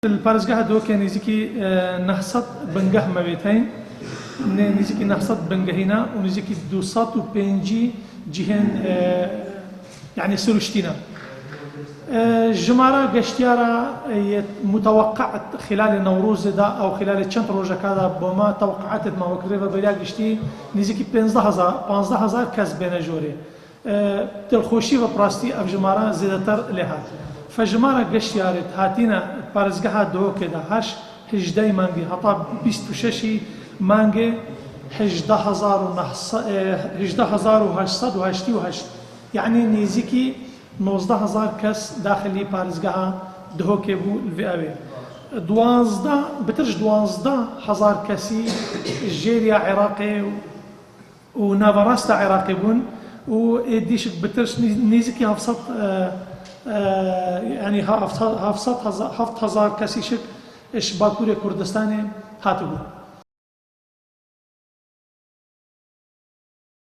الپارێزگا هەدووە کە نزیکی 900 بنگە هەمەوێتین نزیکی 900 بنگەهینە و نزیکی 205 جهێن يعني سروشتينا جمارة قشتيارة متوقع خلال نوروز دا أو خلال چند روزه كذا بما توقعات ما وكريفا بلا قشتي نزيكي 15000 كاس بين جوري تلخوشي وبراستي أف جمارة زيادتر لها فجمارة قشتيارة هاتينا بارزقها دو كده هاش هجداي مانجي هطا 26 مانجي 11800 يعني نزيكي 19000 كاس داخلي بارزقها دهو كيبو الفئوي 12000 كاسي جيريا عراقي ونافاراستا عراقي بون وديش بترش نزيكي هفصت يعني هفصت 7000 كاسي شك اش باكوري كردستاني هاتبو